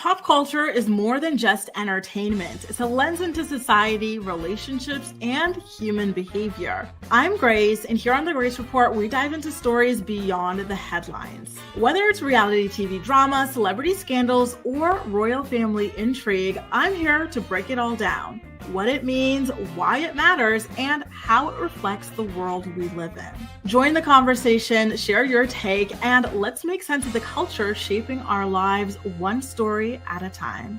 Pop culture is more than just entertainment. It's a lens into society, relationships, and human behavior. I'm Grace, and here on The Grace Report, we dive into stories beyond the headlines. Whether it's reality TV drama, celebrity scandals, or royal family intrigue, I'm here to break it all down. What it means, why it matters, and how it reflects the world we live in. Join the conversation, share your take, and let's make sense of the culture shaping our lives one story at a time.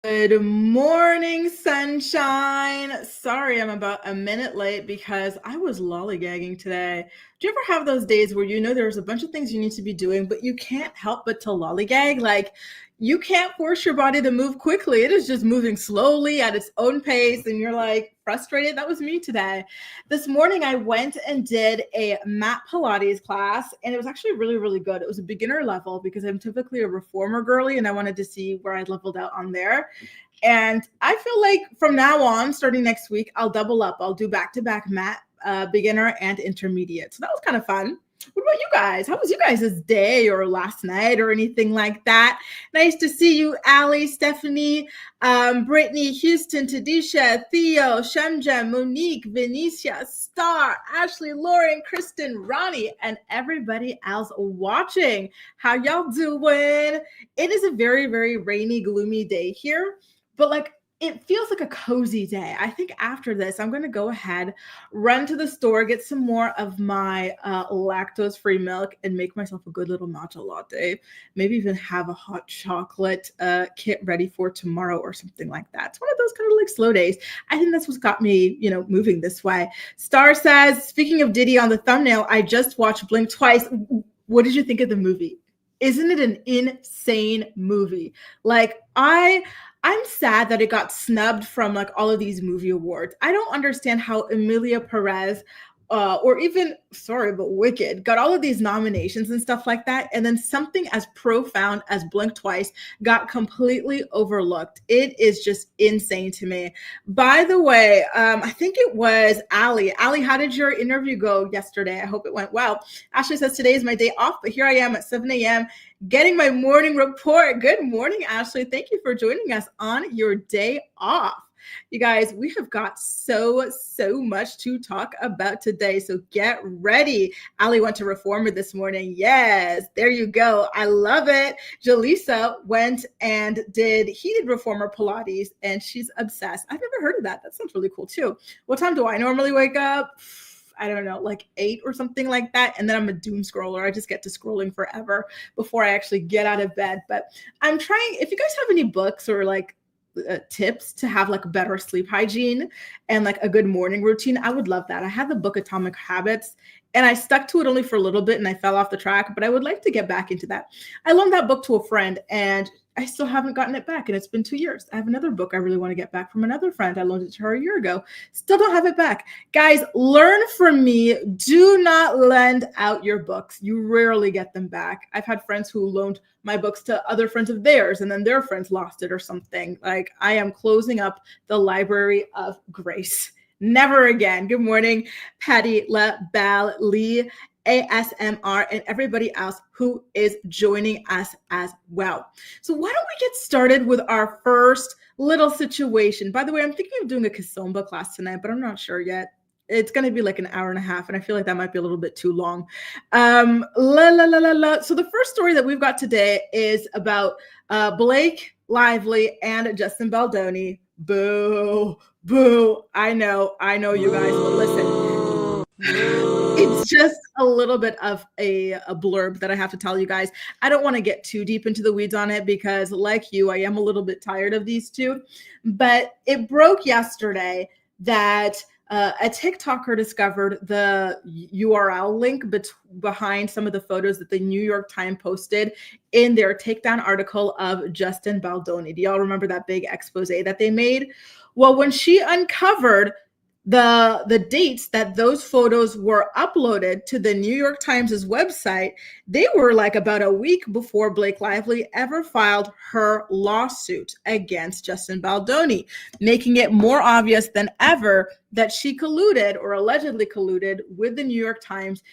Good morning, sunshine. Sorry, I'm about a minute late because I was lollygagging today. Do you ever have those days where you know there's a bunch of things you need to be doing, but you can't help but to lollygag? Like, you can't force your body to move quickly. It is just moving slowly at its own pace, and you're like frustrated. That was me today. This morning, I went and did a mat Pilates class, and it was actually really, really good. It was a beginner level because I'm typically a reformer girly, and I wanted to see where I leveled out on there. And I feel like from now on, starting next week, I'll double up. I'll do back-to-back mat, beginner and intermediate. So that was kind of fun. What about you guys? How was you guys' day or last night or anything like that? Nice to see you, Allie, Stephanie, Brittany, Houston, Tadisha, Theo, Shemja, Monique, Venicia, Star, Ashley, Lauren, Kristen, Ronnie, and everybody else watching. How y'all doing? It is a very, very rainy, gloomy day here, but it feels like a cozy day. I think after this, I'm going to go ahead, run to the store, get some more of my lactose-free milk, and make myself a good little matcha latte. Maybe even have a hot chocolate kit ready for tomorrow or something like that. It's one of those kind of like slow days. I think that's what's got me, moving this way. Star says, speaking of Diddy on the thumbnail, I just watched Blink twice. What did you think of the movie? Isn't it an insane movie? I'm sad that it got snubbed from all of these movie awards. I don't understand how Emilia Perez or even, Wicked got all of these nominations and stuff like that. And then something as profound as Blink Twice got completely overlooked. It is just insane to me. By the way, I think it was Allie. Allie, how did your interview go yesterday? I hope it went well. Ashley says, today is my day off, but here I am at 7 a.m. getting my morning report. Good morning, Ashley. Thank you for joining us on your day off. You guys, we have got so much to talk about today, so get ready. Ali went to Reformer this morning. Yes, there you go. I love it. Jaleesa went and did Reformer Pilates, and she's obsessed. I've never heard of that. That sounds really cool, too. What time do I normally wake up? I don't know, 8 or something like that. And then I'm a doom scroller. I just get to scrolling forever before I actually get out of bed. But I'm trying, if you guys have any books or tips to have better sleep hygiene and a good morning routine, I would love that. I had the book Atomic Habits and I stuck to it only for a little bit and I fell off the track, but I would like to get back into that. I loaned that book to a friend and I still haven't gotten it back, and it's been 2 years. I have another book I really want to get back from another friend. I loaned it to her a year ago. Still don't have it back. Guys, learn from me. Do not lend out your books. You rarely get them back. I've had friends who loaned my books to other friends of theirs, and then their friends lost it or something. I am closing up the library of grace. Never again. Good morning, Patty LaBelle, Lee, ASMR, and everybody else who is joining us as well. So why don't we get started with our first little situation? By the way, I'm thinking of doing a Kizomba class tonight, but I'm not sure yet. It's going to be an hour and a half, and I feel like that might be a little bit too long. So the first story that we've got today is about Blake Lively and Justin Baldoni. Boo, boo. I know you guys, but listen. It's just a little bit of a blurb that I have to tell you guys. I don't want to get too deep into the weeds on it because, like you, I am a little bit tired of these two. But it broke yesterday that a TikToker discovered the URL link behind some of the photos that the New York Times posted in their takedown article of Justin Baldoni. Do y'all remember that big expose that they made? Well, when she uncovered the dates that those photos were uploaded to the New York Times' website, they were about a week before Blake Lively ever filed her lawsuit against Justin Baldoni, making it more obvious than ever that she colluded or allegedly colluded with the New York Times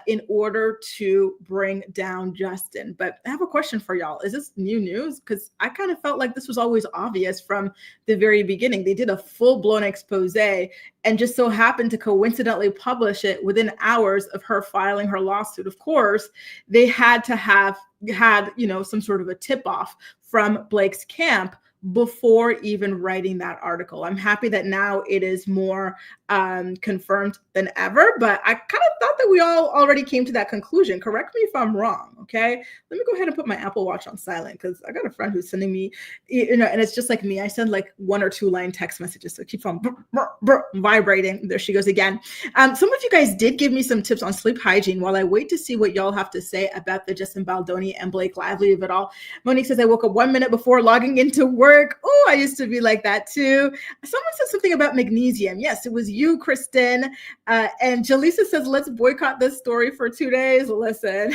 in order to bring down Justin. But I have a question for y'all. Is this new news? Because I kind of felt like this was always obvious from the very beginning. They did a full-blown expose and just so happened to coincidentally publish it within hours of her filing her lawsuit. Of course, they had to have had, some sort of a tip-off from Blake's camp before even writing that article. I'm happy that now it is more confirmed than ever, but I kind of thought that we all already came to that conclusion. Correct me if I'm wrong, okay? Let me go ahead and put my Apple Watch on silent because I got a friend who's sending me, and it's just like me. I send like 1 or 2 line text messages, so it keeps on vibrating. There she goes again. Some of you guys did give me some tips on sleep hygiene while I wait to see what y'all have to say about the Justin Baldoni and Blake Lively of it all. Monique says, I woke up 1 minute before logging into work. Oh, I used to be like that too. Someone said something about magnesium. Yes, it was you, Kristen. And Jaleesa says, let's boycott this story for 2 days. Listen,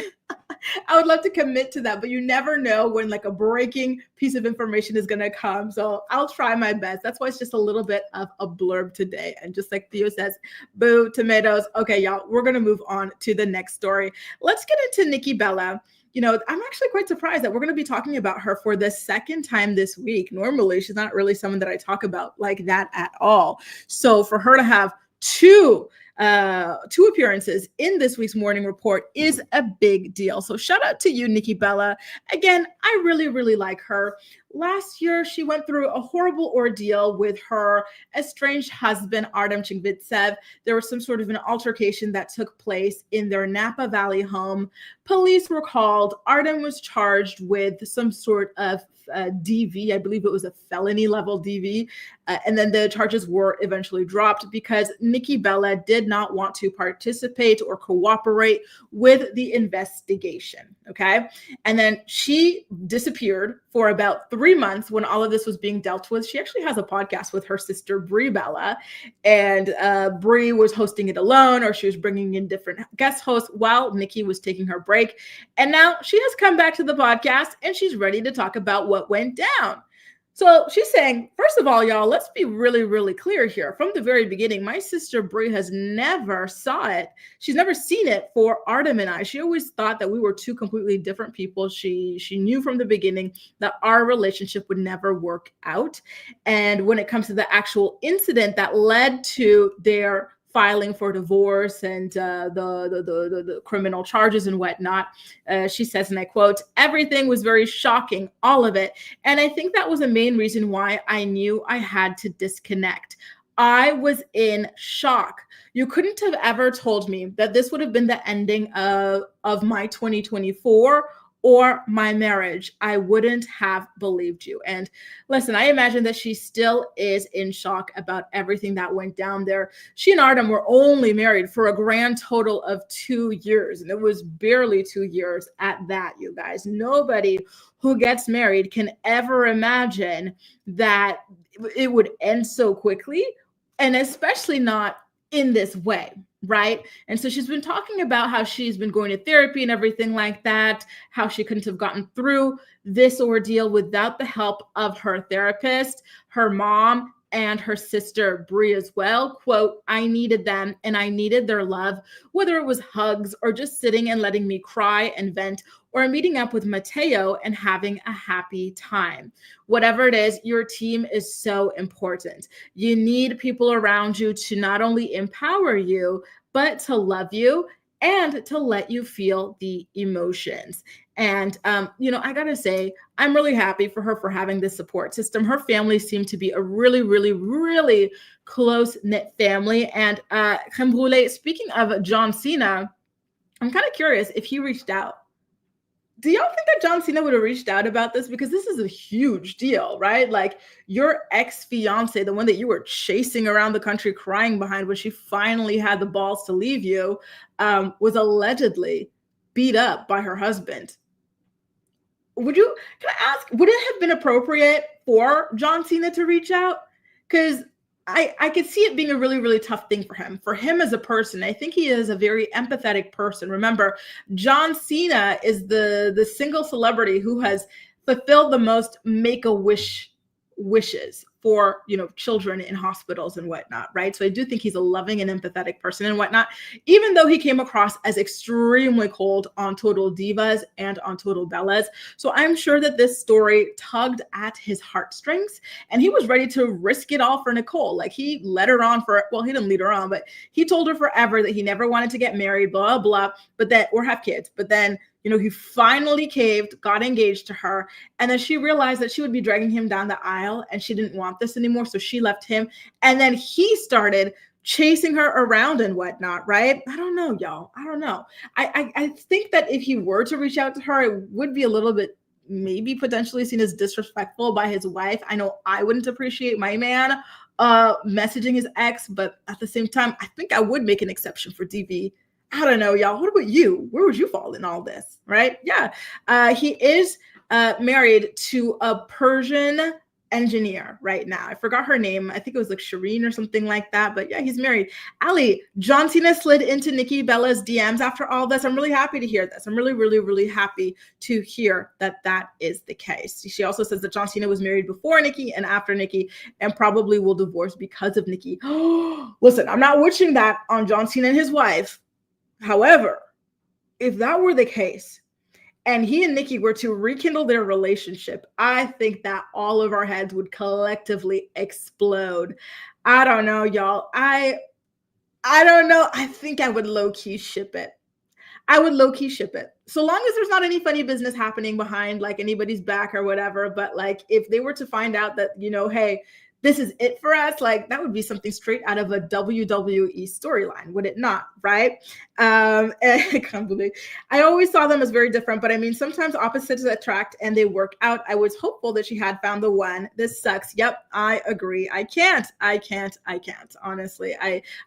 I would love to commit to that, but you never know when like a breaking piece of information is going to come. So I'll try my best. That's why it's just a little bit of a blurb today. And just like Theo says, boo, tomatoes. Okay, y'all, we're going to move on to the next story. Let's get into Nikki Bella. I'm actually quite surprised that we're going to be talking about her for the second time this week. Normally, she's not really someone that I talk about like that at all. So for her to have two appearances in this week's morning report is a big deal. So shout out to you, Nikki Bella. Again, I really, really like her. Last year, she went through a horrible ordeal with her estranged husband, Artem Chingvitsev. There was some sort of an altercation that took place in their Napa Valley home. Police were called. Artem was charged with some sort of DV. I believe it was a felony level DV. And then the charges were eventually dropped because Nikki Bella did not want to participate or cooperate with the investigation. Okay. And then she disappeared for about 3 months when all of this was being dealt with. She actually has a podcast with her sister, Brie Bella, and Brie was hosting it alone, or she was bringing in different guest hosts while Nikki was taking her break. And now she has come back to the podcast and she's ready to talk about what went down. So she's saying, first of all, y'all, let's be really, really clear here. From the very beginning, my sister Brie has never saw it. She's never seen it for Artem and I. She always thought that we were two completely different people. She knew from the beginning that our relationship would never work out. And when it comes to the actual incident that led to their filing for divorce and the criminal charges and whatnot, she says, and I quote, everything was very shocking, all of it. And I think that was the main reason why I knew I had to disconnect. I was in shock. You couldn't have ever told me that this would have been the ending of my 2024 or my marriage. I wouldn't have believed you. And listen, I imagine that she still is in shock about everything that went down there. She and Artem were only married for a grand total of 2 years. And it was barely 2 years at that, you guys. Nobody who gets married can ever imagine that it would end so quickly, and especially not in this way. Right. And so she's been talking about how she's been going to therapy and everything like that, how she couldn't have gotten through this ordeal without the help of her therapist, her mom, and her sister Brie as well. Quote, I needed them and I needed their love, whether it was hugs or just sitting and letting me cry and vent, or meeting up with Mateo and having a happy time. Whatever it is, your team is so important. You need people around you to not only empower you, but to love you and to let you feel the emotions. And, I got to say, I'm really happy for her for having this support system. Her family seemed to be a really, really, really close-knit family. And speaking of John Cena, I'm kind of curious if he reached out. Do y'all think that John Cena would have reached out about this? Because this is a huge deal, right? Like your ex-fiance, the one that you were chasing around the country crying behind when she finally had the balls to leave you, was allegedly beat up by her husband. Can I ask, would it have been appropriate for John Cena to reach out? Because I could see it being a really, really tough thing for him as a person. I think he is a very empathetic person. Remember, John Cena is the single celebrity who has fulfilled the most make-a-wish wishes for, children in hospitals and whatnot, right? So I do think he's a loving and empathetic person and whatnot, even though he came across as extremely cold on Total Divas and on Total Bellas. So I'm sure that this story tugged at his heartstrings, and he was ready to risk it all for Nicole. Like, he led her on he didn't lead her on, but he told her forever that he never wanted to get married, blah, blah, or have kids. But then, he finally caved, got engaged to her. And then she realized that she would be dragging him down the aisle and she didn't want this anymore. So she left him. And then he started chasing her around and whatnot, right? I don't know, y'all. I don't know. I think that if he were to reach out to her, it would be a little bit maybe potentially seen as disrespectful by his wife. I know I wouldn't appreciate my man messaging his ex, but at the same time, I think I would make an exception for DV. I don't know, y'all. What about you? Where would you fall in all this, right? Yeah. He is married to a Persian engineer right now. I forgot her name. I think it was like Shireen or something like that. But yeah, he's married. Ali, John Cena slid into Nikki Bella's DMs after all this. I'm really happy to hear this. I'm really, really, really happy to hear that that is the case. She also says that John Cena was married before Nikki and after Nikki and probably will divorce because of Nikki. Listen, I'm not wishing that on John Cena and his wife. However, if that were the case, and he and Nikki were to rekindle their relationship, I think that all of our heads would collectively explode. I don't know, y'all. I don't know. I think I would low-key ship it. I would low-key ship it. So long as there's not any funny business happening behind like anybody's back or whatever. But like if they were to find out that, hey, this is it for us, like that would be something straight out of a WWE storyline, would it not? Right? I can't believe. I always saw them as very different, but I mean, sometimes opposites attract and they work out. I was hopeful that she had found the one. This sucks. Yep, I agree. I can't. Honestly,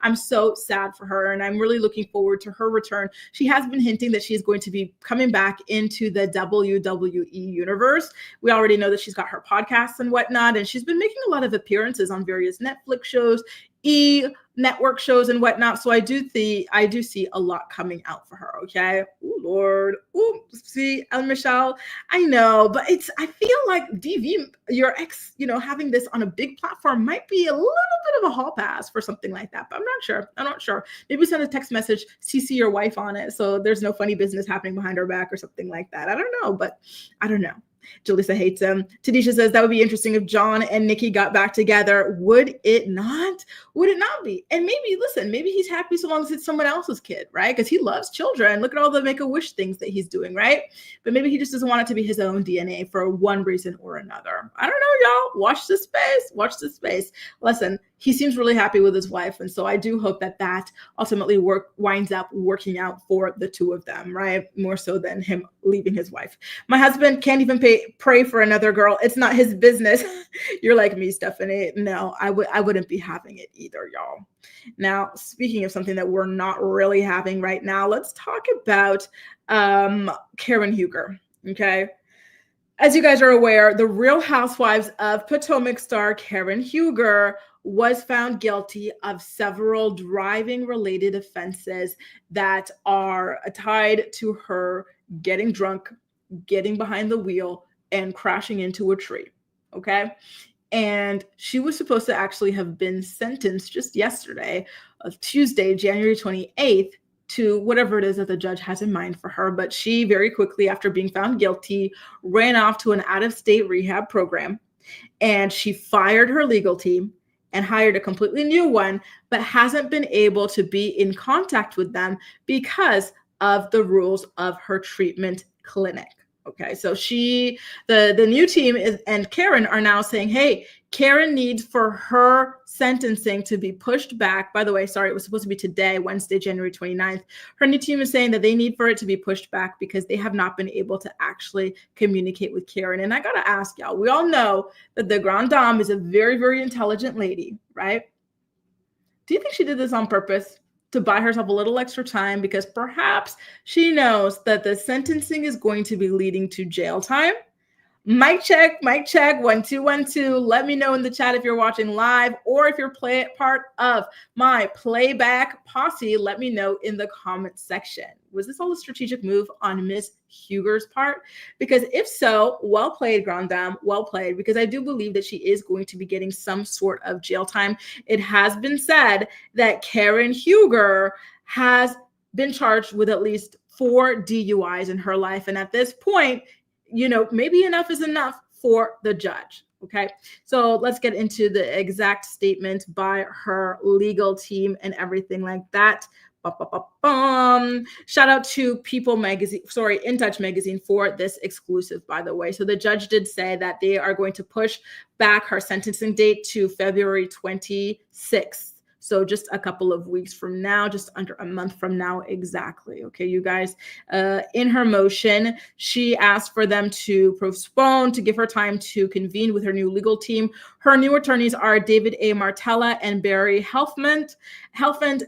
I'm so sad for her, and I'm really looking forward to her return. She has been hinting that she's going to be coming back into the WWE universe. We already know that she's got her podcasts and whatnot, and she's been making a lot of appearances on various Netflix shows, network shows and whatnot. So I do see a lot coming out for her. Okay. Oh Lord. Oh, see, El Michelle. I know, but I feel like DV, your ex, having this on a big platform might be a little bit of a hall pass for something like that. But I'm not sure. Maybe send a text message, CC your wife on it, so there's no funny business happening behind her back or something like that. I don't know, but I don't know. Jalisa hates him. Tadisha says that would be interesting if John and Nikki got back together. Would it not? Would it not be? And maybe he's happy so long as it's someone else's kid, right? Because he loves children. Look at all the Make-A-Wish things that he's doing, right? But maybe he just doesn't want it to be his own DNA for one reason or another. I don't know, y'all. Watch this space. Listen, he seems really happy with his wife. And so I do hope that ultimately winds up working out for the two of them, right? More so than him leaving his wife. My husband can't even pray for another girl. It's not his business. You're like me, Stephanie. No, I wouldn't be having it either, y'all. Now, speaking of something that we're not really having right now, let's talk about Karen Huger, okay? As you guys are aware, the Real Housewives of Potomac star Karen Huger was found guilty of several driving-related offenses that are tied to her getting drunk, getting behind the wheel, and crashing into a tree, okay? And she was supposed to actually have been sentenced just yesterday, Tuesday, January 28th, to whatever it is that the judge has in mind for her. But she very quickly, after being found guilty, ran off to an out-of-state rehab program, and she fired her legal team and hired a completely new one, but hasn't been able to be in contact with them because of the rules of her treatment clinic. Okay, so the new team and Karen are now saying, hey, Karen needs for her sentencing to be pushed back. By the way, sorry, it was supposed to be today, Wednesday, January 29th. Her new team is saying that they need for it to be pushed back because they have not been able to actually communicate with Karen. And I got to ask y'all, we all know that the Grande Dame is a very, very intelligent lady, right? Do you think she did this on purpose? To buy herself a little extra time because perhaps she knows that the sentencing is going to be leading to jail time, Mic check, 1 2 1 2. Let me know in the chat if you're watching live or if you're part of my playback posse. Let me know in the comments section. Was this all a strategic move on Miss Huger's part? Because if so, well played, Grand Dame, well played, because I do believe that she is going to be getting some sort of jail time. It has been said that Karen Huger has been charged with at least 4 DUIs in her life. And at this point, maybe enough is enough for the judge. Okay, so let's get into the exact statement by her legal team and everything like that. Shout out to People Magazine, In Touch Magazine for this exclusive, by the way. So the judge did say that they are going to push back her sentencing date to February 26th. So just a couple of weeks from now, just under a month from now exactly. Okay, you guys, in her motion, she asked for them to postpone, to give her time to convene with her new legal team. Her new attorneys are David A. Martella and Barry Helfand,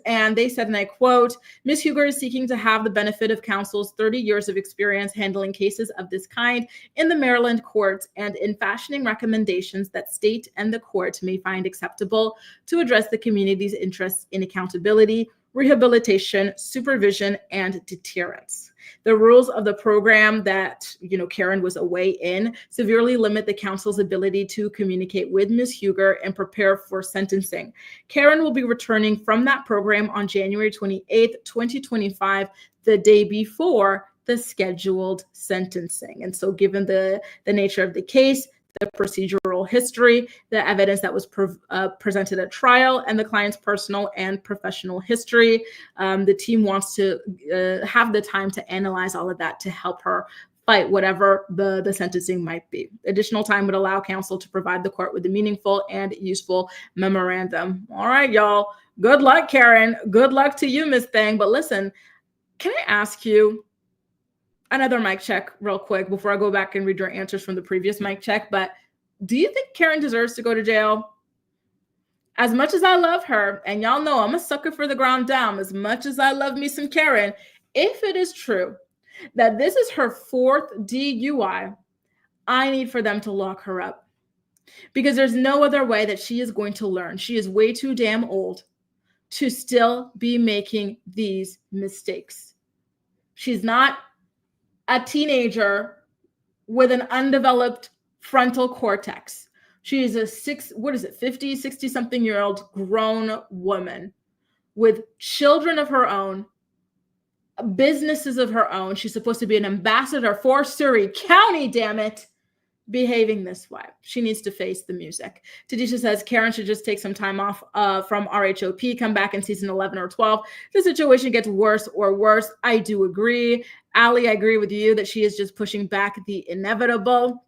and they said, and I quote, Ms. Huger is seeking to have the benefit of counsel's 30 years of experience handling cases of this kind in the Maryland courts and in fashioning recommendations that state and the court may find acceptable to address the community's interests in accountability, rehabilitation, supervision, and deterrence. The rules of the program that, Karen was away in severely limit the counsel's ability to communicate with Ms. Huger and prepare for sentencing. Karen will be returning from that program on January 28th, 2025, the day before the scheduled sentencing. And so given the nature of the case, the procedural history, the evidence that was presented at trial, and the client's personal and professional history, the team wants to have the time to analyze all of that to help her fight whatever the sentencing might be. Additional time would allow counsel to provide the court with a meaningful and useful memorandum. All right, y'all. Good luck, Karen. Good luck to you, Miss Thang. But listen, can I ask you, another mic check real quick before I go back and read your answers from the previous mic check, but do you think Karen deserves to go to jail? As much as I love her, and y'all know I'm a sucker for the Grand Dame, as much as I love me some Karen, if it is true that this is her 4th DUI, I need for them to lock her up, because there's no other way that she is going to learn. She is way too damn old to still be making these mistakes. She's not a teenager with an undeveloped frontal cortex. She is a 50, 60 something year old grown woman with children of her own, businesses of her own. She's supposed to be an ambassador for Surrey County, damn it, behaving this way. She needs to face the music. Tadisha says Karen should just take some time off from RHOP, come back in season 11 or 12. The situation gets worse or worse. I do agree. Ali, I agree with you that she is just pushing back the inevitable.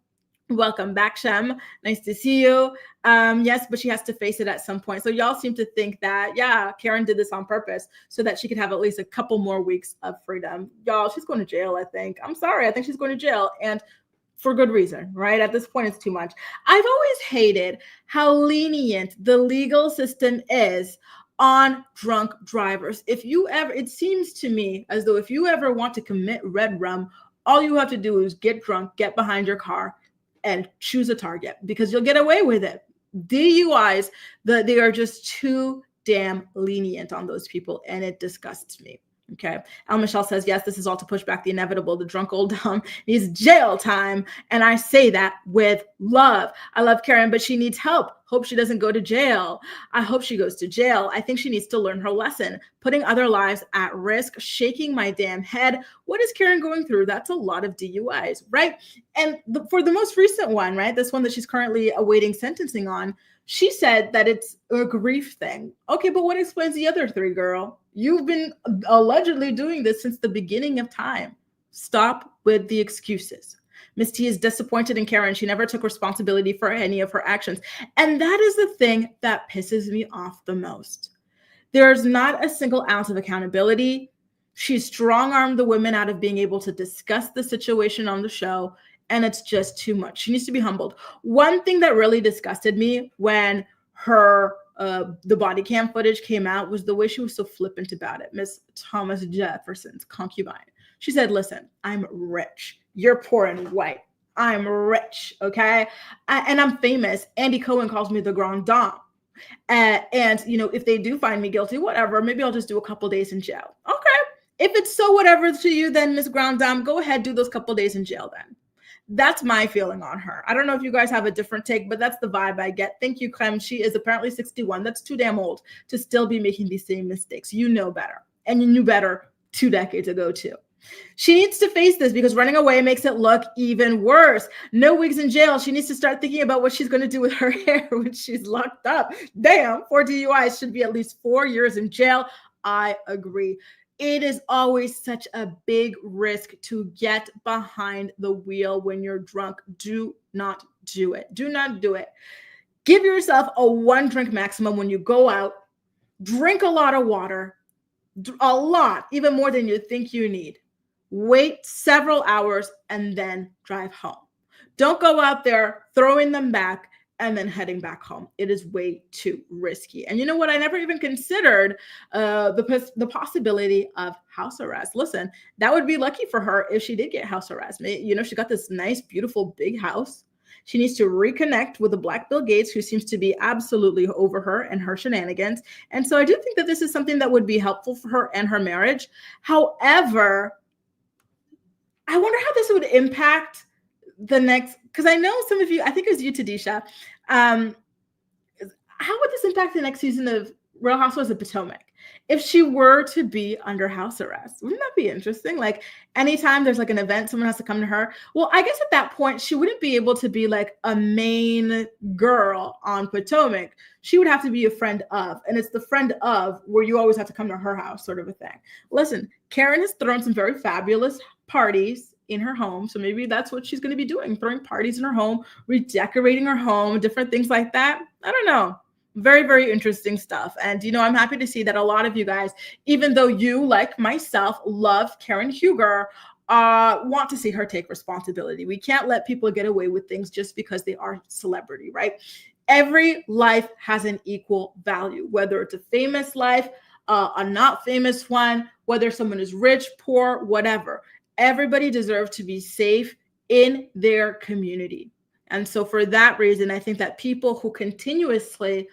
Welcome back, Shem. Nice to see you. Yes, but she has to face it at some point. So y'all seem to think that, yeah, Karen did this on purpose so that she could have at least a couple more weeks of freedom. Y'all, she's going to jail, I think. I'm sorry. I think she's going to jail. And for good reason, right? At this point, it's too much. I've always hated how lenient the legal system is on drunk drivers. It seems to me as though if you ever want to commit red rum, all you have to do is get drunk, get behind your car, and choose a target, because you'll get away with it. DUIs, they are just too damn lenient on those people, and it disgusts me. Okay. Al Michelle says, yes, this is all to push back the inevitable. The drunk old dumb needs jail time. And I say that with love. I love Karen, but she needs help. Hope she doesn't go to jail. I hope she goes to jail. I think she needs to learn her lesson. Putting other lives at risk, shaking my damn head. What is Karen going through? That's a lot of DUIs, right? And for the most recent one, right, this one that she's currently awaiting sentencing on, she said that it's a grief thing. Okay, but what explains the other 3, girl? You've been allegedly doing this since the beginning of time. Stop with the excuses. Miss T is disappointed in Karen. She never took responsibility for any of her actions. And that is the thing that pisses me off the most. There's not a single ounce of accountability. She strong-armed the women out of being able to discuss the situation on the show, and it's just too much. She needs to be humbled. One thing that really disgusted me when the body cam footage came out was the way she was so flippant about it. Miss Thomas Jefferson's concubine. She said, listen, I'm rich. You're poor and white. I'm rich, okay? And I'm famous. Andy Cohen calls me the Grand Dame. And if they do find me guilty, whatever, maybe I'll just do a couple days in jail. Okay. If it's so whatever to you, then Miss Grand Dame, go ahead, do those couple days in jail then. That's my feeling on her. I don't know if you guys have a different take, but that's the vibe I get. Thank you, Clem. She is apparently 61. That's too damn old to still be making these same mistakes. You know better. And you knew better 2 decades ago, too. She needs to face this because running away makes it look even worse. No weeks in jail. She needs to start thinking about what she's going to do with her hair when she's locked up. Damn, 4 DUIs should be at least 4 years in jail. I agree. It is always such a big risk to get behind the wheel when you're drunk. Do not do it. Do not do it. Give yourself a 1 drink maximum when you go out. Drink a lot of water. A lot, even more than you think you need. Wait several hours and then drive home. Don't go out there throwing them back and then heading back home. It is way too risky. And you know what? I never even considered the possibility of house arrest. Listen, that would be lucky for her if she did get house arrest. She got this nice, beautiful, big house. She needs to reconnect with the Black Bill Gates, who seems to be absolutely over her and her shenanigans. And so I do think that this is something that would be helpful for her and her marriage. However, I wonder how this would impact the next, because I know some of you, I think it was you, Tadisha. How would this impact the next season of Real Housewives of Potomac if she were to be under house arrest? Wouldn't that be interesting? Like anytime there's like an event, someone has to come to her. Well, I guess at that point, she wouldn't be able to be like a main girl on Potomac. She would have to be a friend of, and it's the friend of where you always have to come to her house sort of a thing. Listen, Karen has thrown some very fabulous parties in her home. So maybe that's what she's going to be doing, throwing parties in her home, redecorating her home, different things like that. I don't know. Very, very interesting stuff. And, I'm happy to see that a lot of you guys, even though you, like myself, love Karen Huger, want to see her take responsibility. We can't let people get away with things just because they are celebrity, right? Every life has an equal value, whether it's a famous life, a not famous one, whether someone is rich, poor, whatever. Everybody deserves to be safe in their community. And so for that reason, I think that people who continuously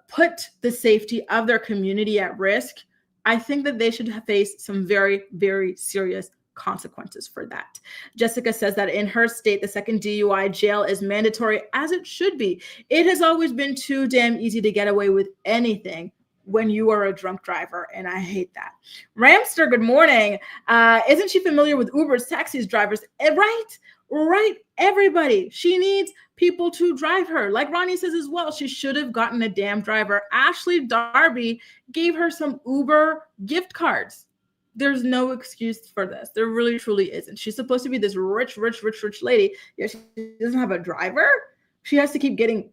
put the safety of their community at risk, I think that they should face some very, very serious consequences for that. Jessica says that in her state, the second DUI jail is mandatory, as it should be. It has always been too damn easy to get away with anything when you are a drunk driver, and I hate that. Ramster, good morning. Isn't she familiar with Ubers, taxis, drivers? Right, everybody. She needs people to drive her. Like Ronnie says as well, she should have gotten a damn driver. Ashley Darby gave her some Uber gift cards. There's no excuse for this. There really, truly isn't. She's supposed to be this rich lady. Yeah, she doesn't have a driver. She has to keep getting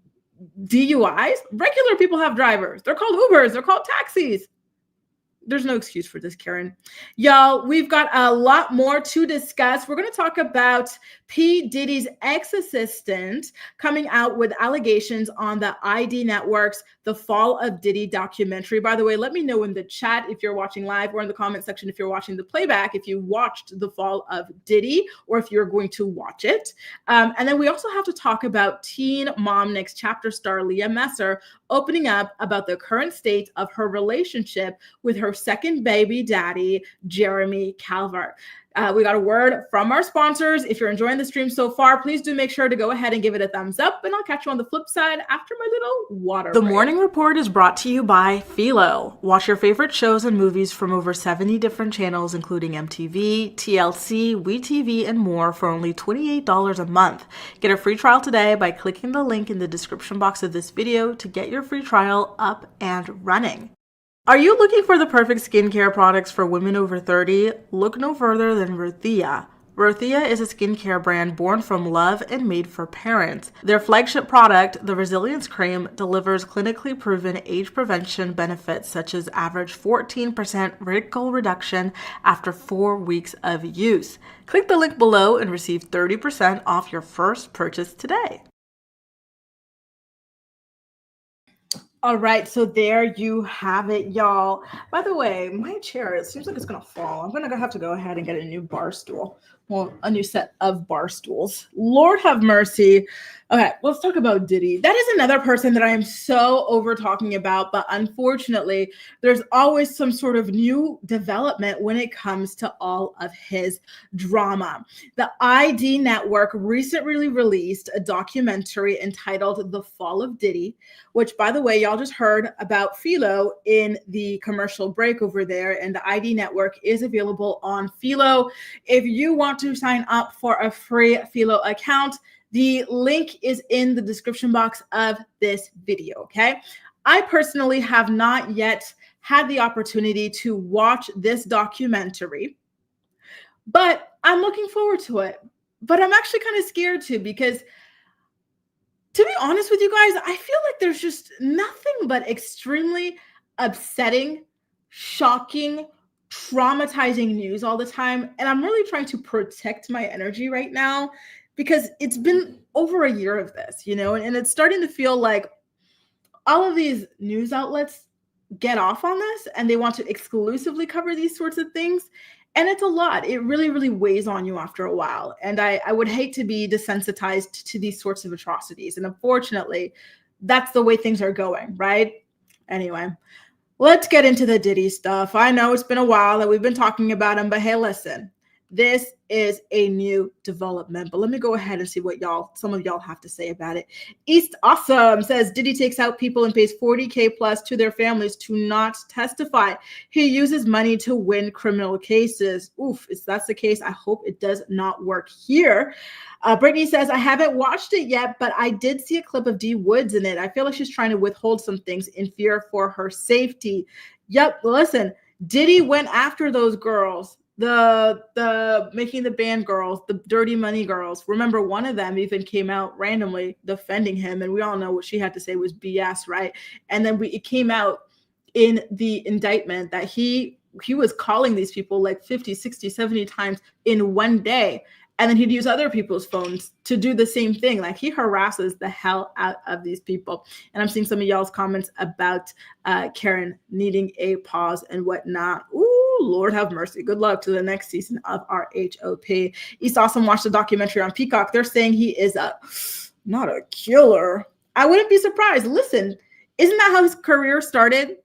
DUIs. Regular people have drivers. They're called Ubers. They're called taxis. There's no excuse for this, Karen. Y'all, we've got a lot more to discuss. We're going to talk about P. Diddy's ex-assistant coming out with allegations on the ID Network's The Fall of Diddy documentary. By the way, let me know in the chat if you're watching live or in the comment section if you're watching the playback, if you watched The Fall of Diddy or if you're going to watch it. And then we also have to talk about Teen Mom Next Chapter star Leah Messer opening up about the current state of her relationship with her second baby daddy, Jeremy Calvert. We got a word from our sponsors. If you're enjoying the stream so far, please do make sure to go ahead and give it a thumbs up, and I'll catch you on the flip side after my little water break. The Morning Report is brought to you by Philo. Watch your favorite shows and movies from over 70 different channels, including MTV, TLC, WeTV, and more for only $28 a month. Get a free trial today by clicking the link in the description box of this video to get your free trial up and running. Are you looking for the perfect skincare products for women over 30? Look no further than Ruthia. Ruthia is a skincare brand born from love and made for parents. Their flagship product, the Resilience Cream, delivers clinically proven age prevention benefits such as average 14% wrinkle reduction after 4 weeks of use. Click the link below and receive 30% off your first purchase today. All right, so there you have it, y'all. By the way, my chair, it seems like it's gonna fall. I'm gonna have to go ahead and get a new bar stool. Well, a new set of bar stools. Lord have mercy. Okay, let's talk about Diddy. That is another person that I am so over talking about, but unfortunately, there's always some sort of new development when it comes to all of his drama. The ID Network recently released a documentary entitled The Fall of Diddy, which, by the way, y'all just heard about Philo in the commercial break over there, and the ID Network is available on Philo. If you want to sign up for a free Philo account, the link is in the description box of this video, okay? I personally have not yet had the opportunity to watch this documentary, but I'm looking forward to it. But I'm actually kind of scared too, because to be honest with you guys, I feel like there's just nothing but extremely upsetting, shocking, traumatizing news all the time. And I'm really trying to protect my energy right now because it's been over a year of this, and it's starting to feel like all of these news outlets get off on this and they want to exclusively cover these sorts of things. And it's a lot. It really, really weighs on you after a while. And I would hate to be desensitized to these sorts of atrocities. And unfortunately, that's the way things are going, right? Anyway, let's get into the Diddy stuff. I know it's been a while that we've been talking about him, but hey, listen, this is a new development. But let me go ahead and see what some of y'all have to say about it. East Awesome says Diddy takes out people and pays $40K plus to their families to not testify. He uses money to win criminal cases. Oof, if that's the case, I hope it does not work here. Brittany says, I haven't watched it yet, but I did see a clip of D Woods in it. I feel like she's trying to withhold some things in fear for her safety. Yep, listen, Diddy went after those girls. The making the band girls, the dirty money girls. Remember, one of them even came out randomly defending him, and we all know what she had to say was BS, right? And then it came out in the indictment that he was calling these people like 50, 60, 70 times in one day. And then he'd use other people's phones to do the same thing. Like, he harasses the hell out of these people. And I'm seeing some of y'all's comments about Karen needing a pause and whatnot. Ooh, Lord have mercy. Good luck to the next season of our HOP. East Awesome watched the documentary on Peacock. They're saying he is not a killer. I wouldn't be surprised. Listen, isn't that how his career started?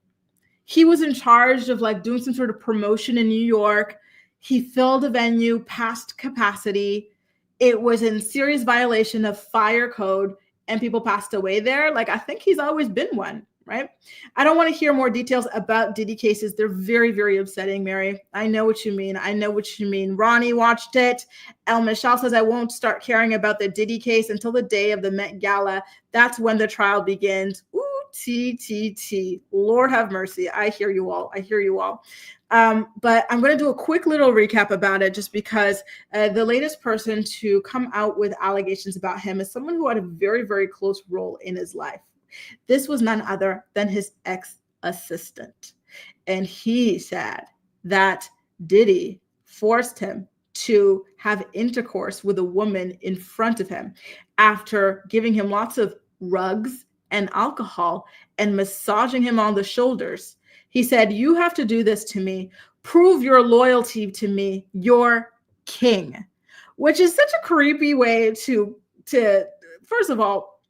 He was in charge of like doing some sort of promotion in New York. He filled a venue past capacity. It was in serious violation of fire code, and people passed away there. Like, I think he's always been one, right? I don't want to hear more details about Diddy cases. They're very, very upsetting, Mary. I know what you mean. I know what you mean. Ronnie watched it. El Michelle says, I won't start caring about the Diddy case until the day of the Met Gala. That's when the trial begins. Ooh, T. Lord have mercy. I hear you all. But I'm going to do a quick little recap about it, just because the latest person to come out with allegations about him is someone who had a very, very close role in his life. This was none other than his ex-assistant. And he said that Diddy forced him to have intercourse with a woman in front of him after giving him lots of rugs and alcohol and massaging him on the shoulders. He said, you have to do this to me. Prove your loyalty to me. You're king. Which is such a creepy way to first of all,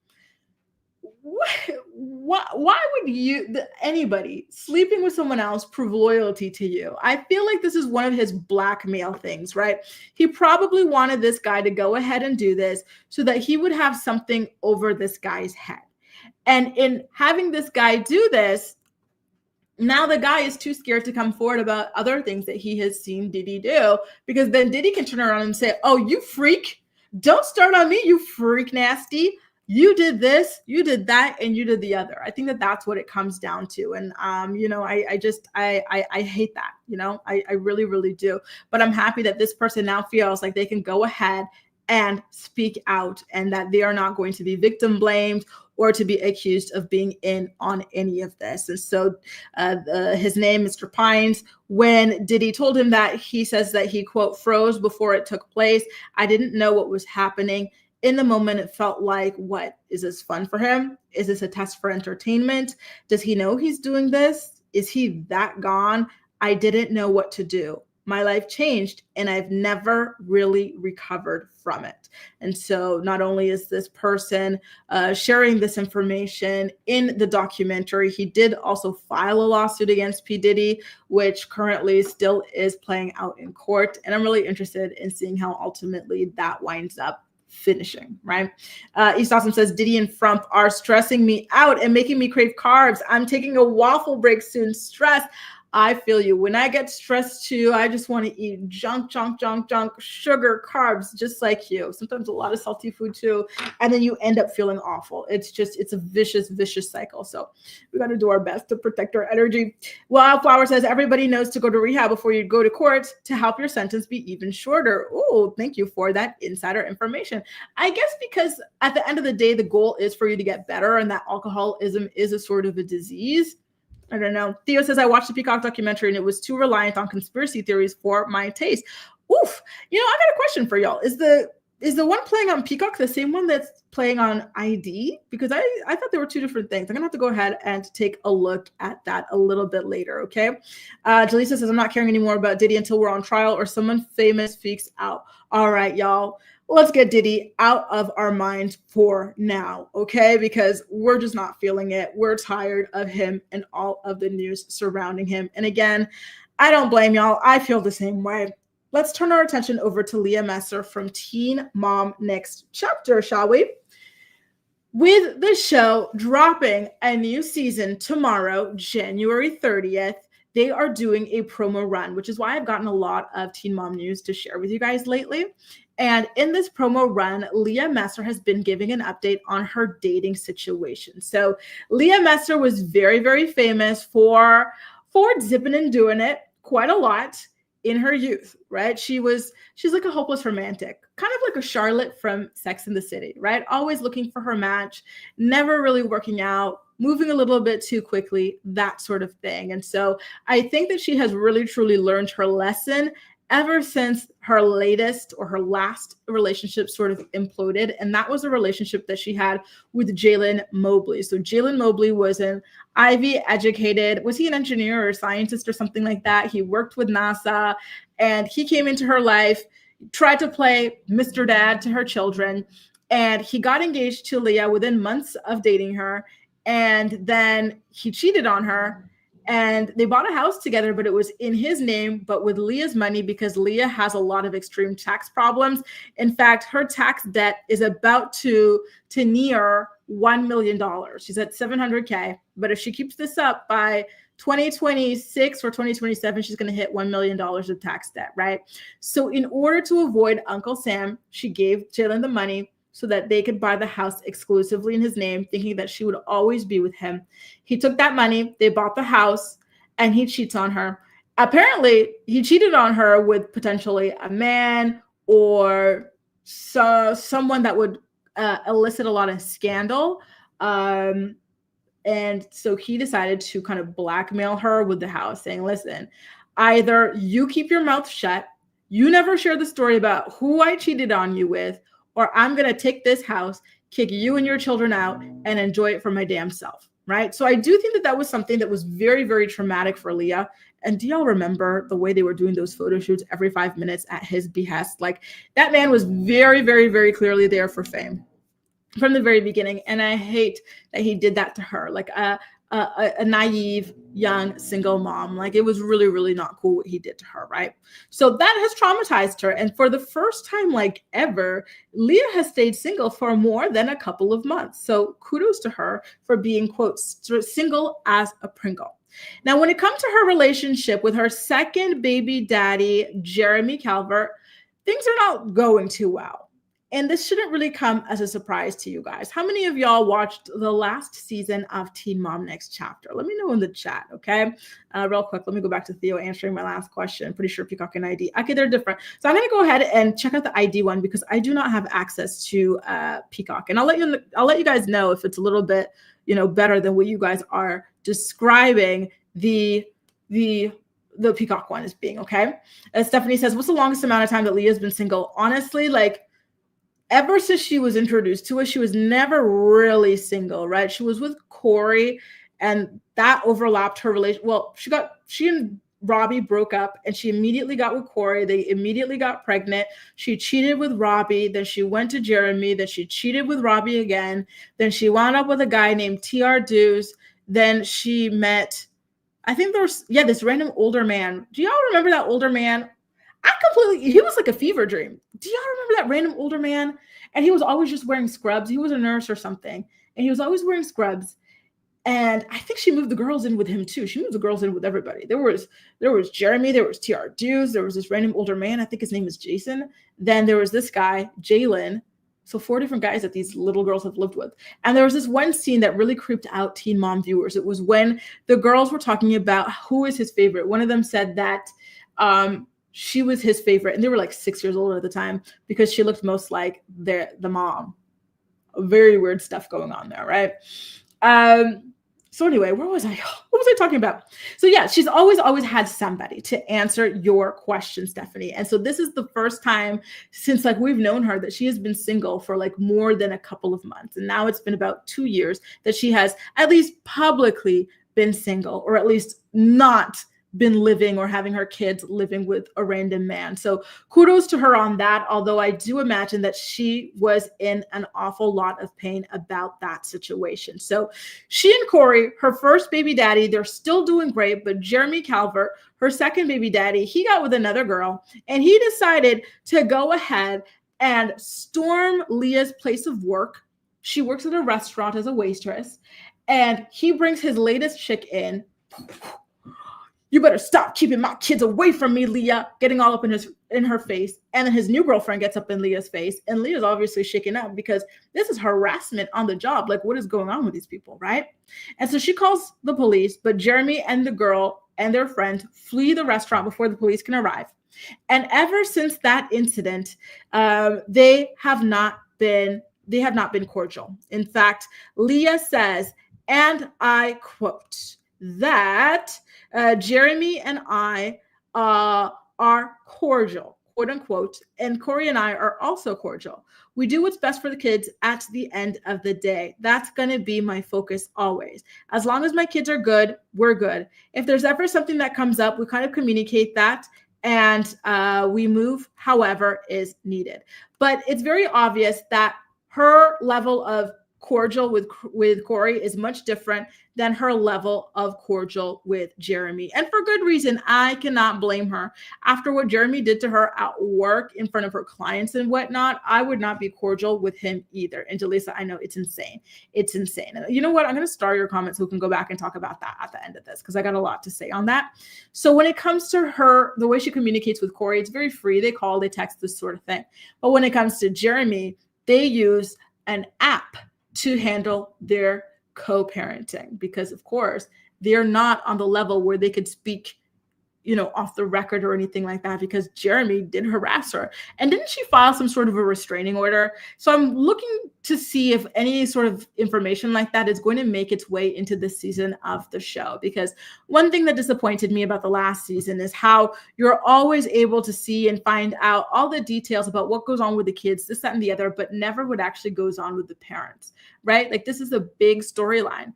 why would anybody sleeping with someone else prove loyalty to you? I feel like this is one of his blackmail things, right? He probably wanted this guy to go ahead and do this so that he would have something over this guy's head. And in having this guy do this, now the guy is too scared to come forward about other things that he has seen Diddy do, because then Diddy can turn around and say, oh, you freak. Don't start on me, you freak nasty. You did this, you did that, and you did the other. I think that that's what it comes down to. And, I hate that, I really, really do. But I'm happy that this person now feels like they can go ahead and speak out, and that they are not going to be victim blamed or to be accused of being in on any of this. And so his name, Mr. Pines, when Diddy told him that, he says that he, quote, froze before it took place. I didn't know what was happening. in the moment, it felt like, what? Is this fun for him? Is this a test for entertainment? Does he know he's doing this? Is he that gone? I didn't know what to do. My life changed and I've never really recovered from it. And so not only is this person sharing this information in the documentary, he did also file a lawsuit against P. Diddy, which currently still is playing out in court. And I'm really interested in seeing how ultimately that winds up finishing, right? East Austin says, Diddy and Frump are stressing me out and making me crave carbs. I'm taking a waffle break soon. Stress. I feel you. When I get stressed too, I just want to eat junk, sugar, carbs, just like you. Sometimes a lot of salty food too. And then you end up feeling awful. It's a vicious cycle. So we got to do our best to protect our energy. Wildflower says, everybody knows to go to rehab before you go to court to help your sentence be even shorter. Oh, thank you for that insider information. I guess because at the end of the day, the goal is for you to get better, and that alcoholism is a sort of a disease. I don't know. Theo says, I watched the Peacock documentary and it was too reliant on conspiracy theories for my taste. Oof. I got a question for y'all. Is the one playing on Peacock the same one that's playing on ID? Because I thought there were two different things. I'm going to have to go ahead and take a look at that a little bit later, okay? Jaleesa says, I'm not caring anymore about Diddy until we're on trial or someone famous speaks out. All right, y'all. Let's get Diddy out of our minds for now, okay? Because we're just not feeling it. We're tired of him and all of the news surrounding him. And again, I don't blame y'all. I feel the same way. Let's turn our attention over to Leah Messer from Teen Mom Next Chapter, shall we? With the show dropping a new season tomorrow, January 30th, they are doing a promo run, which is why I've gotten a lot of Teen Mom news to share with you guys lately. And in this promo run, Leah Messer has been giving an update on her dating situation. So Leah Messer was very, very famous for zipping and doing it quite a lot in her youth, right? She's like a hopeless romantic, kind of like a Charlotte from Sex and the City, right? Always looking for her match, never really working out, moving a little bit too quickly, that sort of thing. And so I think that she has really, truly learned her lesson ever since her latest or her last relationship sort of imploded. And that was a relationship that she had with Jalen Mobley. So Jalen Mobley was an Ivy educated, was he an engineer or a scientist or something like that? He worked with NASA and he came into her life, tried to play Mr. Dad to her children. And he got engaged to Leah within months of dating her. And then he cheated on her. And they bought a house together, but it was in his name, but with Leah's money because Leah has a lot of extreme tax problems. In fact, her tax debt is about to near $1 million. She's at $700K. But if she keeps this up by 2026 or 2027, she's going to hit $1 million of tax debt, right? So in order to avoid Uncle Sam, she gave Jalen the money so that they could buy the house exclusively in his name, thinking that she would always be with him. He took that money, they bought the house, and he cheats on her. Apparently, he cheated on her with potentially a man or someone that would elicit a lot of scandal. And so he decided to kind of blackmail her with the house, saying, listen, either you keep your mouth shut, you never share the story about who I cheated on you with, or I'm going to take this house, kick you and your children out, and enjoy it for my damn self, right? So I do think that that was something that was very, very traumatic for Leah. And do y'all remember the way they were doing those photo shoots every 5 minutes at his behest? Like, that man was very, very, very clearly there for fame from the very beginning. And I hate that he did that to her, like a naive, young, single mom. Like, it was really, really not cool what he did to her, right? So that has traumatized her. And for the first time, like ever, Leah has stayed single for more than a couple of months. So kudos to her for being, quote, single as a Pringle. Now, when it comes to her relationship with her second baby daddy, Jeremy Calvert, things are not going too well. And this shouldn't really come as a surprise to you guys. How many of y'all watched the last season of Teen Mom Next Chapter? Let me know in the chat, okay? Real quick, let me go back to Theo answering my last question. Pretty sure Peacock and ID. Okay, they're different. So I'm going to go ahead and check out the ID one because I do not have access to Peacock. And I'll let you guys know if it's a little bit, better than what you guys are describing the Peacock one as being, okay? Stephanie says, what's the longest amount of time that Leah's been single? Honestly, like, ever since she was introduced to us, she was never really single, right? She was with Corey, and that overlapped her relation. Well, she and Robbie broke up, and she immediately got with Corey. They immediately got pregnant. She cheated with Robbie. Then she went to Jeremy. Then she cheated with Robbie again. Then she wound up with a guy named TR Dews. Then she met, I think there was, this random older man. Do y'all remember that older man? He was like a fever dream. Do y'all remember that random older man? And he was always just wearing scrubs. He was a nurse or something. And he was always wearing scrubs. And I think she moved the girls in with him too. She moved the girls in with everybody. There was Jeremy, there was TR Dews, there was this random older man. I think his name is Jason. Then there was this guy, Jalen. So 4 different guys that these little girls have lived with. And there was this one scene that really creeped out Teen Mom viewers. It was when the girls were talking about who is his favorite. One of them said that she was his favorite, and they were like 6 years old at the time because she looked most like the mom. Very weird stuff going on there, right? So anyway, where was I? What was I talking about? So yeah, she's always had somebody to answer your question, Stephanie. And so this is the first time since like we've known her that she has been single for like more than a couple of months. And now it's been about 2 years that she has at least publicly been single, or at least not been living or having her kids living with a random man. So kudos to her on that. Although I do imagine that she was in an awful lot of pain about that situation. So she and Corey, her first baby daddy, they're still doing great. But Jeremy Calvert, her second baby daddy, he got with another girl, and he decided to go ahead and storm Leah's place of work. She works at a restaurant as a waitress, and he brings his latest chick in. You better stop keeping my kids away from me, Leah, getting all up in her face. And then his new girlfriend gets up in Leah's face, and Leah's obviously shaken up because this is harassment on the job. Like, what is going on with these people, right? And so she calls the police, but Jeremy and the girl and their friend flee the restaurant before the police can arrive. And ever since that incident, they have not been cordial. In fact, Leah says, and I quote, that Jeremy and I are cordial, quote unquote, and Corey and I are also cordial. We do what's best for the kids at the end of the day. That's going to be my focus always. As long as my kids are good, we're good. If there's ever something that comes up, we kind of communicate that, and we move however is needed. But it's very obvious that her level of cordial with Corey is much different than her level of cordial with Jeremy. And for good reason. I cannot blame her. After what Jeremy did to her at work in front of her clients and whatnot, I would not be cordial with him either. And Jaleesa, I know it's insane. It's insane. And you know what? I'm going to star your comments so we can go back and talk about that at the end of this, because I got a lot to say on that. So when it comes to her, the way she communicates with Corey, it's very free. They call, they text, this sort of thing. But when it comes to Jeremy, they use an app to handle their co-parenting, because of course they're not on the level where they could speak, off the record or anything like that, because Jeremy did harass her. And didn't she file some sort of a restraining order? So I'm looking to see if any sort of information like that is going to make its way into this season of the show. Because one thing that disappointed me about the last season is how you're always able to see and find out all the details about what goes on with the kids, this, that, and the other, but never what actually goes on with the parents, right? Like, this is a big storyline.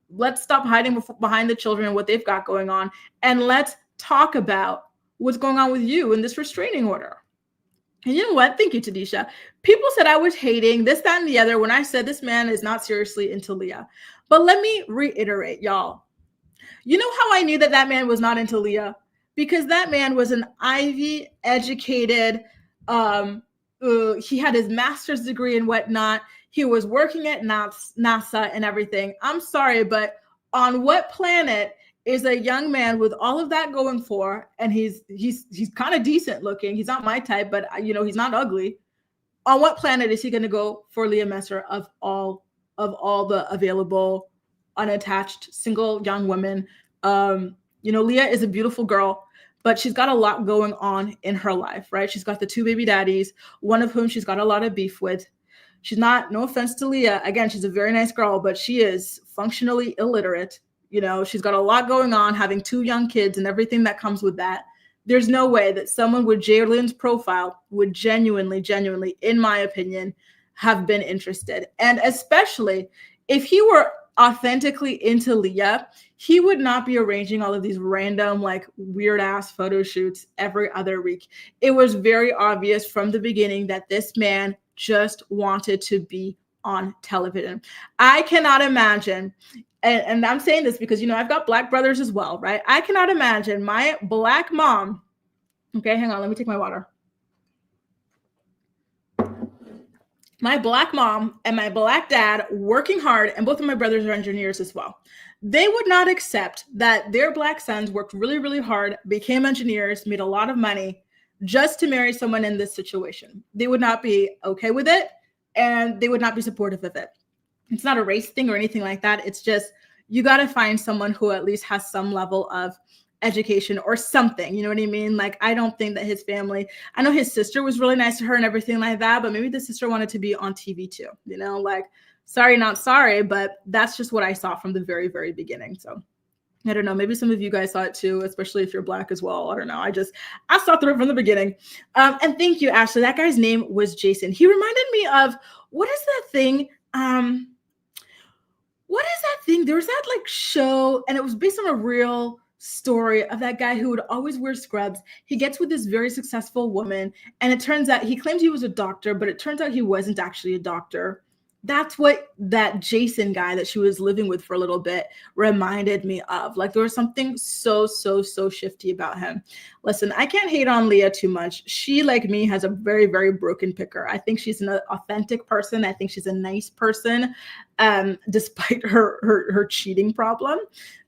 Let's stop hiding behind the children and what they've got going on, and let's talk about what's going on with you in this restraining order. And you know what? Thank you, Tadisha. People said I was hating this, that, and the other when I said this man is not seriously into Leah. But let me reiterate, y'all. You know how I knew that man was not into Leah? Because that man was an Ivy educated, he had his master's degree and whatnot. He was working at NASA and everything. I'm sorry, but on what planet is a young man with all of that going for, and he's kind of decent looking. He's not my type, but he's not ugly. On what planet is he going to go for Leah Messer of all the available unattached single young women? Leah is a beautiful girl, but she's got a lot going on in her life, right? She's got the 2 baby daddies, one of whom she's got a lot of beef with. She's not, no offense to Leah, again, she's a very nice girl, but she is functionally illiterate. She's got a lot going on, having 2 young kids and everything that comes with that. There's no way that someone with Jalen's profile would genuinely, in my opinion, have been interested. And especially if he were authentically into Leah, he would not be arranging all of these random, like, weird ass photo shoots every other week. It was very obvious from the beginning that this man just wanted to be on television. I cannot imagine, and I'm saying this because, I've got Black brothers as well, right? I cannot imagine my Black mom. Okay, hang on, let me take my water. My Black mom and my Black dad working hard, and both of my brothers are engineers as well. They would not accept that their Black sons worked really, really hard, became engineers, made a lot of money just to marry someone in this situation. They would not be okay with it, and they would not be supportive of it. It's not a race thing or anything like that. It's just, you got to find someone who at least has some level of education or something, you know what I mean? Like, I don't think that his family, I know his sister was really nice to her and everything like that, but maybe the sister wanted to be on TV too, like, sorry, not sorry, but that's just what I saw from the very, very beginning. So I don't know, maybe some of you guys saw it too, especially if you're Black as well. I don't know. I saw through it from the beginning. And thank you, Ashley. That guy's name was Jason. He reminded me of, what is that thing? What is that thing? There was that like show, and it was based on a real story of that guy who would always wear scrubs. He gets with this very successful woman, and it turns out he claims he was a doctor, but it turns out he wasn't actually a doctor. That's what that Jason guy that she was living with for a little bit reminded me of. Like, there was something so shifty about him. Listen, I can't hate on Leah too much. She, like me, has a very, very broken picker. I think she's an authentic person. I think she's a nice person, despite her cheating problem.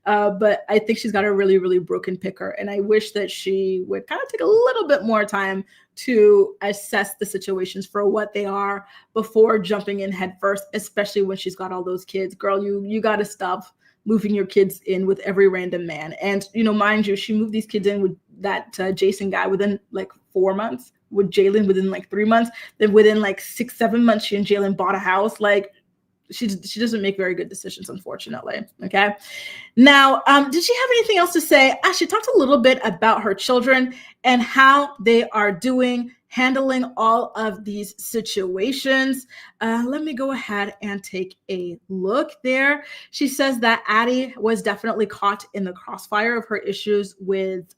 But I think she's got a really, really broken picker. And I wish that she would kind of take a little bit more time to assess the situations for what they are before jumping in head first, especially when she's got all those kids. Girl, you got to stop moving your kids in with every random man. And, mind you, she moved these kids in with that Jason guy within like 4 months, with Jalen within like 3 months. Then within like 6-7 months, she and Jalen bought a house. Like, she doesn't make very good decisions, unfortunately. Okay. Now, did she have anything else to say? She talked a little bit about her children and how they are doing, handling all of these situations. Let me go ahead and take a look there. She says that Addie was definitely caught in the crossfire of her issues with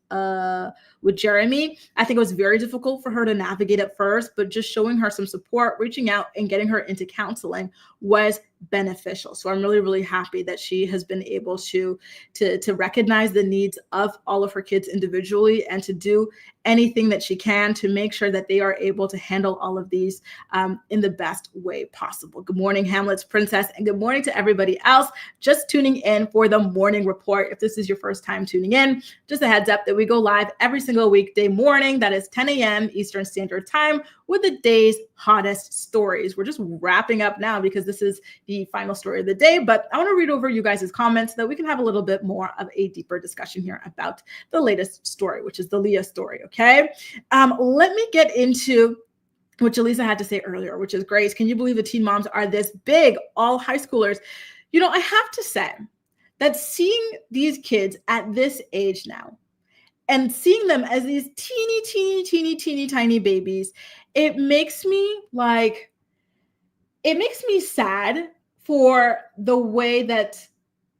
Jeremy. I think it was very difficult for her to navigate at first, but just showing her some support, reaching out and getting her into counseling was beneficial. So I'm really, really happy that she has been able to recognize the needs of all of her kids individually and to do anything that she can to make sure that they are able to handle all of these in the best way possible. Good morning, Hamlet's Princess, and good morning to everybody else just tuning in for the morning report. If this is your first time tuning in, just a heads up that we go live every single weekday morning. That is 10 a.m. Eastern Standard Time with the day's hottest stories. We're just wrapping up now because this is the final story of the day, but I want to read over you guys' comments so that we can have a little bit more of a deeper discussion here about the latest story, which is the Leah story, okay? Let me get into what Jaleesa had to say earlier, which is, Grace, can you believe the teen moms are this big, all high schoolers? I have to say that seeing these kids at this age now, and seeing them as these teeny tiny babies, it makes me sad for the way that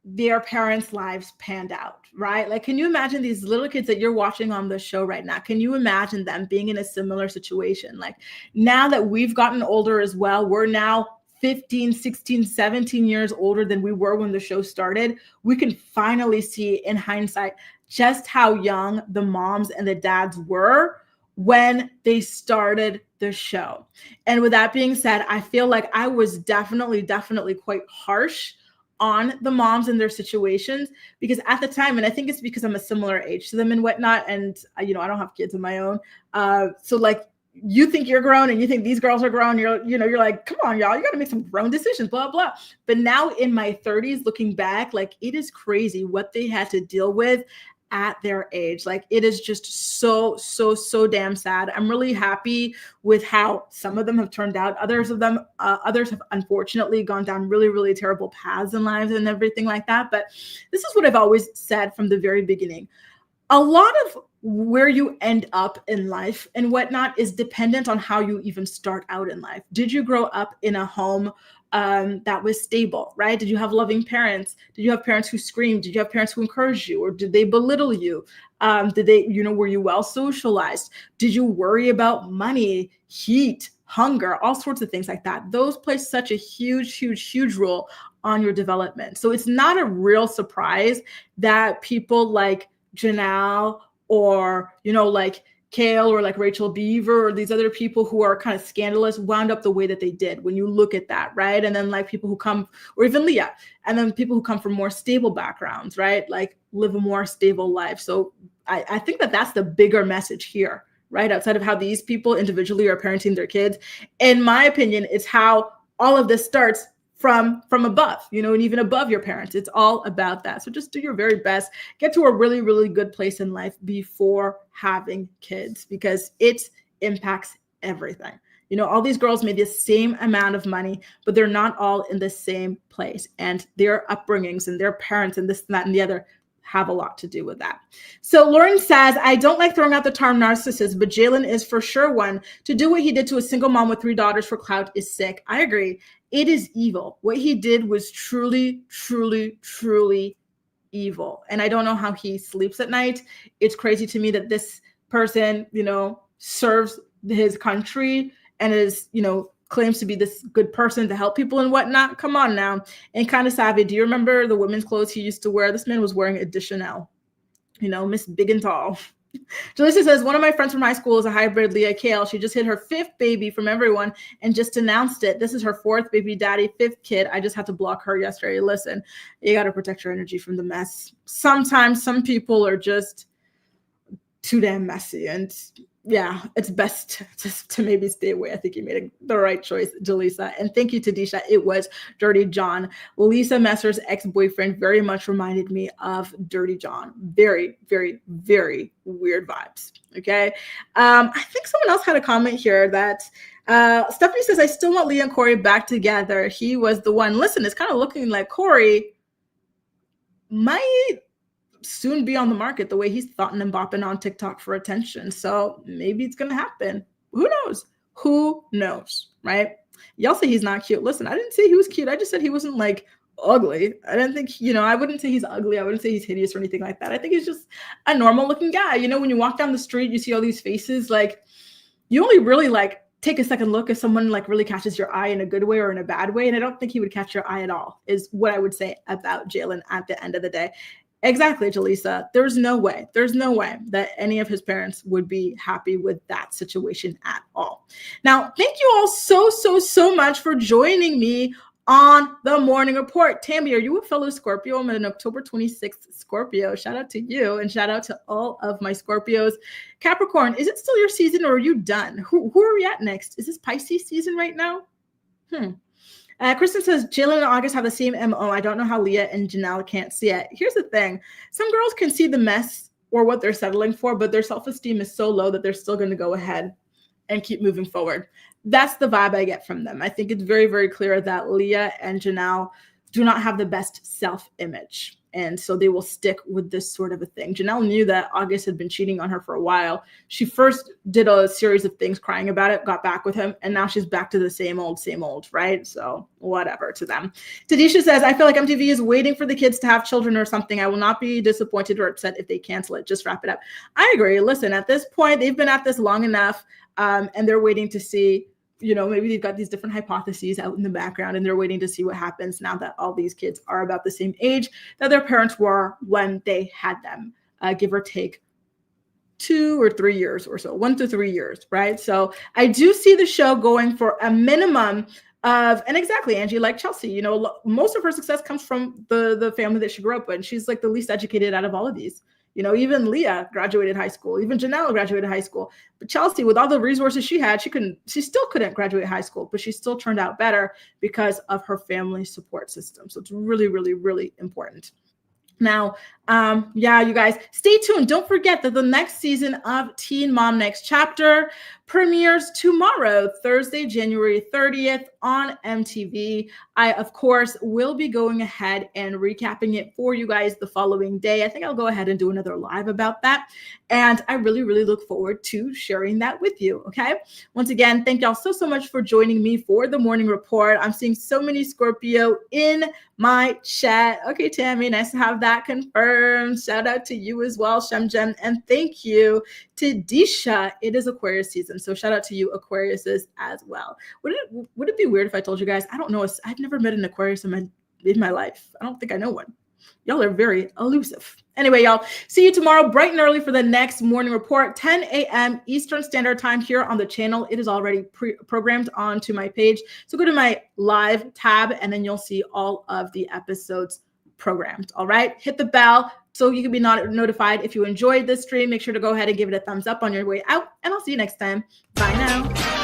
their parents' lives panned out, right? Like, can you imagine these little kids that you're watching on the show right now? Can you imagine them being in a similar situation? Like, now that we've gotten older as well, we're now 15, 16, 17 years older than we were when the show started. We can finally see in hindsight just how young the moms and the dads were when they started the show. And with that being said, I feel like I was definitely quite harsh on the moms and their situations, because at the time, and I think it's because I'm a similar age to them and whatnot, and I don't have kids of my own. So like, you think you're grown and you think these girls are grown, you're like, come on, y'all, you got to make some grown decisions, blah, blah. But now in my 30s, looking back, like, it is crazy what they had to deal with at their age. Like, it is just so damn sad. I'm really happy with how some of them have turned out. Others have unfortunately gone down really, really terrible paths in lives and everything like that. But this is what I've always said from the very beginning. a lot of where you end up in life and whatnot is dependent on how you even start out in life. Did you grow up in a home that was stable, right? Did you have loving parents? Did you have parents who screamed? Did you have parents who encouraged you, or did they belittle you? Did they, were you well socialized? Did you worry about money, heat, hunger, all sorts of things like that? Those play such a huge, huge, huge role on your development. So it's not a real surprise that people like Janelle or, like Kale or like Rachel Beaver or these other people who are kind of scandalous wound up the way that they did when you look at that, right? And then like people who come, or even Leah, and then people who come from more stable backgrounds, right? Like live a more stable life. So I think that that's the bigger message here, right? Outside of how these people individually are parenting their kids. In my opinion, it's how all of this starts from above, and even above your parents. It's all about that. So just do your very best, get to a really, really good place in life before having kids, because it impacts everything. All these girls made the same amount of money, but they're not all in the same place. And their upbringings and their parents and this and that and the other have a lot to do with that. So Lauren says, I don't like throwing out the term narcissist, but Jalen is for sure one. To do what he did to a single mom with 3 daughters for clout is sick. I agree. It is evil. What he did was truly, truly, truly evil. And I don't know how he sleeps at night. It's crazy to me that this person, serves his country and is, claims to be this good person to help people and whatnot. Come on now. And kind of savvy. Do you remember the women's clothes he used to wear? This man was wearing a Chanel, Miss Big and Tall. Jalissa says, one of my friends from high school is a hybrid Leah Kale. She just hid her 5th baby from everyone and just announced it. This is her 4th baby daddy, 5th kid. I just had to block her yesterday. Listen, you got to protect your energy from the mess. Sometimes some people are just too damn messy, and yeah, it's best to maybe stay away. I think you made the right choice, Jaleesa. And thank you to Disha. It was Dirty John. Leah Messer's ex-boyfriend very much reminded me of Dirty John. Very, very, very weird vibes. Okay. I think someone else had a comment here that Stephanie says, I still want Leah and Corey back together. He was the one. Listen, it's kind of looking like Corey might soon be on the market the way he's thoughting and bopping on TikTok for attention. So maybe it's going to happen. Who knows? Who knows? Right? Y'all say he's not cute. Listen, I didn't say he was cute. I just said he wasn't like ugly. I didn't think, I wouldn't say he's ugly. I wouldn't say he's hideous or anything like that. I think he's just a normal looking guy. When you walk down the street, you see all these faces, like you only really like take a second look if someone like really catches your eye in a good way or in a bad way. And I don't think he would catch your eye at all, is what I would say about Jalen at the end of the day. Exactly, Jaleesa. There's no way that any of his parents would be happy with that situation at all. Now, thank you all so much for joining me on the morning report. Tammy, are you a fellow Scorpio? I'm an October 26th Scorpio. Shout out to you and shout out to all of my Scorpios. Capricorn, is it still your season or are you done? Who are we at next? Is this Pisces season right now? Kristen says, Jalen and August have the same MO. I don't know how Leah and Janelle can't see it. Here's the thing. Some girls can see the mess or what they're settling for, but their self-esteem is so low that they're still going to go ahead and keep moving forward. That's the vibe I get from them. I think it's very, very clear that Leah and Janelle do not have the best self-image. And so they will stick with this sort of a thing. Janelle knew that August had been cheating on her for a while. She first did a series of things crying about it, got back with him, and now she's back to the same old, right? So whatever to them. Tadisha says, I feel like MTV is waiting for the kids to have children or something. I will not be disappointed or upset if they cancel it. Just wrap it up. I agree. Listen, at this point, they've been at this long enough, and they're waiting to see, maybe they've got these different hypotheses out in the background and they're waiting to see what happens now that all these kids are about the same age that their parents were when they had them, give or take 2 or 3 years or so, 1 to 3 years, right? So I do see the show going for a minimum of, and exactly, Angie, like Chelsea, most of her success comes from the family that she grew up with. She's like the least educated out of all of these. Even Leah graduated high school. Even Janelle graduated high school. But Chelsea, with all the resources she had, she still couldn't graduate high school, but she still turned out better because of her family support system. So it's really, really, really important. Now, yeah, you guys, stay tuned. Don't forget that the next season of Teen Mom Next Chapter premieres tomorrow, Thursday, January 30th on MTV. I, of course, will be going ahead and recapping it for you guys the following day. I think I'll go ahead and do another live about that. And I really, really look forward to sharing that with you, okay? Once again, thank y'all so much for joining me for the morning report. I'm seeing so many Scorpio in my chat. Okay, Tammy, nice to have that confirmed. Shout out to you as well, Shemjem. And thank you to Disha. It is Aquarius season, so shout out to you, Aquariuses, as well. Would it be weird if I told you guys, I don't know, I've never met an Aquarius in my life. I don't think I know one. Y'all are very elusive. Anyway, y'all, see you tomorrow bright and early for the next morning report, 10 a.m. Eastern Standard Time here on the channel. It is already programmed onto my page. So go to my live tab, and then you'll see all of the episodes programmed. All right, hit the bell so you can be notified if you enjoyed this stream. Make sure to go ahead and give it a thumbs up on your way out, and I'll see you next time. Bye now.